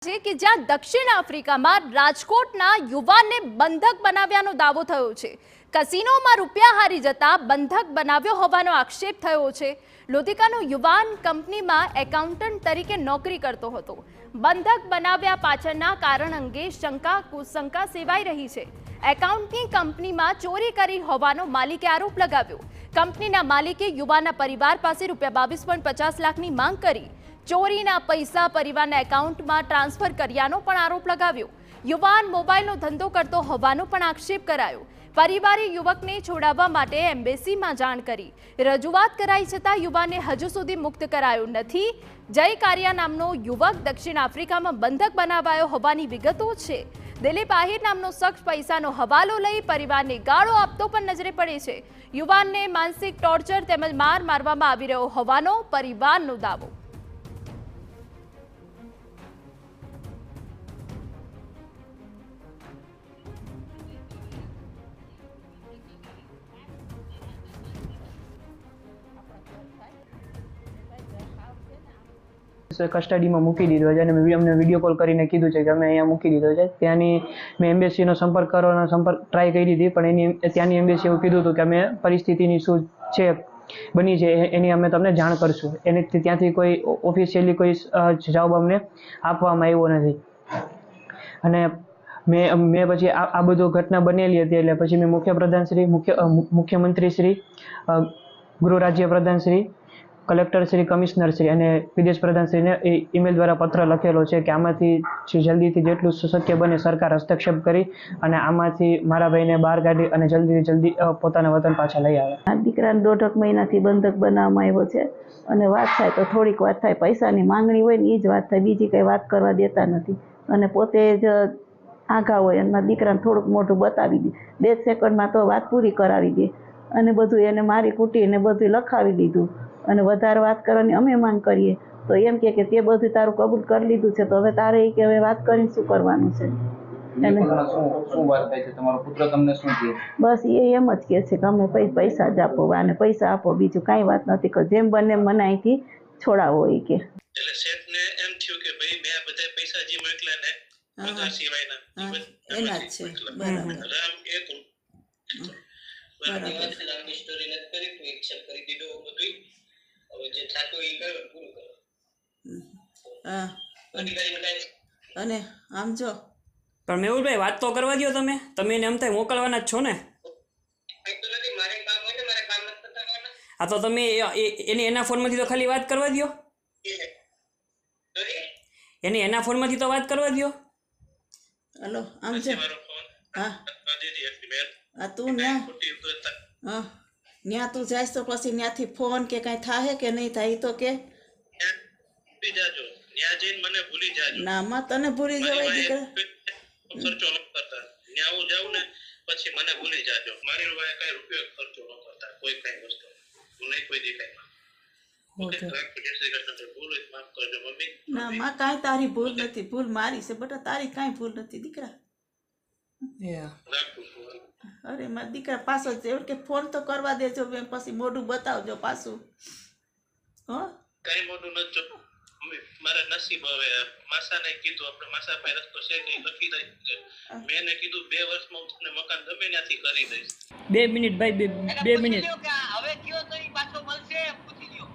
છે કે જ્યાં દક્ષિણ આફ્રિકામાં રાજકોટના યુવાનને બંધક બનાવ્યાનો દાવો થયો છે। કસિનોમાં રૂપિયા હારી જતા બંધક બનાવ્યો હોવાનો આક્ષેપ થયો છે। લોધિકાનો યુવાન કંપનીમાં એકાઉન્ટન્ટ તરીકે નોકરી કરતો હતો। બંધક બનાવ્યા પાછળના કારણ અંગે શંકા સેવાઈ રહી છે। એકાઉન્ટની કંપનીમાં ચોરી કરી હોવાનો માલિકે આરોપ લગાવ્યો। કંપનીના માલિકે યુવાનના પરિવાર પાસે રૂપિયા 22.50 લાખની માંગ કરી। ચોરીના પૈસા પરિવારના એકાઉન્ટમાં ટ્રાન્સફર કર્યાનો પણ આરોપ લગાવ્યો। યુવાન મોબાઈલનો ધંધો કરતો હોવાનો પણ આક્ષેપ કરાયો। પરિવારે યુવકને છોડાવવા માટે એમ્બેસીમાં જાણ કરી। રજૂઆત કરાઈ છતાં યુવાનને હજુ સુધી મુક્ત કરાયો નથી। જય કારિયા નામનો યુવક દક્ષિણ આફ્રિકામાં બંધક બનાવાયો હોવાની વિગતો છે। દિલીપ આહિર નામનો શખ્સ પૈસાનો હવાલો લઈ પરિવારને ગાળો આપતો પણ નજરે પડે છે। યુવાનને માનસિક ટોર્ચર તેમજ માર મારવામાં આવી રહ્યો હોવાનો પરિવારનો દાવો। કસ્ટડીમાં મૂકી દીધો છે અને અમને વિડીયો કોલ કરીને કીધું છે કે અમે અહીંયા મૂકી દીધો છે। ત્યાંની મેં એમ્બેસીનો સંપર્ક ટ્રાય કરી હતી, પણ ત્યાંની એમ્બેસી એવું કીધું હતું કે અમે પરિસ્થિતિની શું છે બની છે એની અમે તમને જાણ કરશું। એને ત્યાંથી કોઈ ઓફિશિયલી કોઈ જવાબ અમને આપવામાં આવ્યો નથી। અને મેં પછી આ બધું ઘટના બનેલી હતી એટલે પછી મેં મુખ્યમંત્રીશ્રી, ગૃહ રાજ્ય પ્રધાનશ્રી, કલેક્ટરશ્રી, કમિશનરશ્રી અને વિદેશ પ્રધાનશ્રીને ઈમેલ દ્વારા પત્ર લખેલો છે કે આમાંથી જલ્દીથી જેટલું શક્ય બને સરકાર હસ્તક્ષેપ કરી અને આમાંથી મારા ભાઈને બહાર કાઢી અને જલ્દીથી જલ્દી પોતાના વતન પાછા લઈ આવે। આ દીકરાને 1.5 મહિનાથી બંધક બનાવવામાં આવ્યો છે અને વાત થાય તો થોડીક વાત થાય, પૈસાની માંગણી હોય ને એ જ વાત થાય, બીજી કંઈ વાત કરવા દેતા નથી અને પોતે જ આઘા હોય અને મારા દીકરાને થોડુંક મોઢું બતાવી દે, 2 સેકન્ડમાં તો વાત પૂરી કરાવી દે અને બધું એને મારી કૂટીને બધું લખાવી દીધું અને વધારે વાત કરવાની અમે માંગ કરીએ તો એમ કે તે બધું તારું કબૂલ કરી લીધું છે તો હવે તારે કે હવે વાત કરીને શું કરવાનું છે। બસ એમ જ કહે છે કે અમે પૈસા જ આપો અને પૈસા આપો, બીજું કાંઈ વાત નથી કે જેમ બને મને અહીંથી છોડાવો એ કે। એટલે શેઠને એમ થયું કે ભાઈ મેં બધા પૈસા જે મોકલ્યા ને પગાર સિવાયના એના જ છે, બરાબર રામ કે તું બરાબર સ્ટોરી નથી કરી તું એક્સેપ્ટ કરી દીધો બધું। હવે જે થાતું એ કરો પૂરું કરો। અને આમ જો પણ મેહુલભાઈ વાત તો કરવા દો, તમે એને એમ થાય મોકલવાના જ છો ને? મારે કામ હોય ને મારે કામ નથી કરવાના। હા તો તમે એના ફોનમાંથી તો ખાલી વાત કરવા દો, એના ફોનમાંથી તો વાત કરવા દો। હલો આમ છે, હા હા તું ન્યા ન્યા તું જાય તો પછી ત્યાંથી ફોન કે કાંઈ થાય કે નહીં થાય તો કે જાજો ન્યા જઈને મને ભૂલી જાજો। ના માં તને ભૂલી જવાય દીકરા, ખર્ચો ન કરતા ન્યા હું જાઉં ને પછી મને ભૂલી જાજો। મારી વાય કઈ રૂપિયો ખર્ચો ન કરતા કોઈ કઈ વસ્તુ હું નહીં કોઈ દેખાય ના માં કાંઈ તારી ભૂલ નથી, ભૂલ મારી છે બેટા, તારી કાંઈ ભૂલ નથી દીકરા। અરે મારા દીકરા પાછો એમ કે ફોન તો કરવા દેજો, પછી મોઢું બતાવજો પાછું। હો કઈ મોઢું નથી જો મારા નસીબ। હવે માસાને કીધું આપણે માસા પાસે રસ્તો છે કે લખી દઈ, મેં એને કીધું 2 વર્ષમાં હું તમને મકાન ગમે ત્યાંથી કરી દઈશ। 2 મિનિટ ભાઈ, 2 મિનિટ હવે કયો તો ઈ પાછો મળશે પૂછી લ્યો।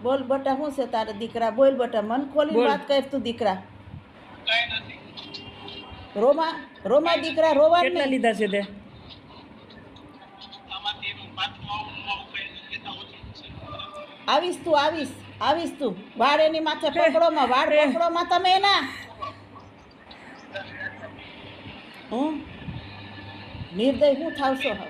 બોલ બેટા શું છે તારા દીકરા, બોલ બેટા મન ખોલી વાત કર તું દીકરા। કઈ નથી રોમા દીકરા, રોવા કેટલા લીધા છે તે? આમાંથી હું પાછું આવું કેતા ઓછી છે। આવીશ તું વાળ એની માથે પકડોમાં, વાળ પકડોમાં તમે એના નિર્દય શું થાવશો? હવે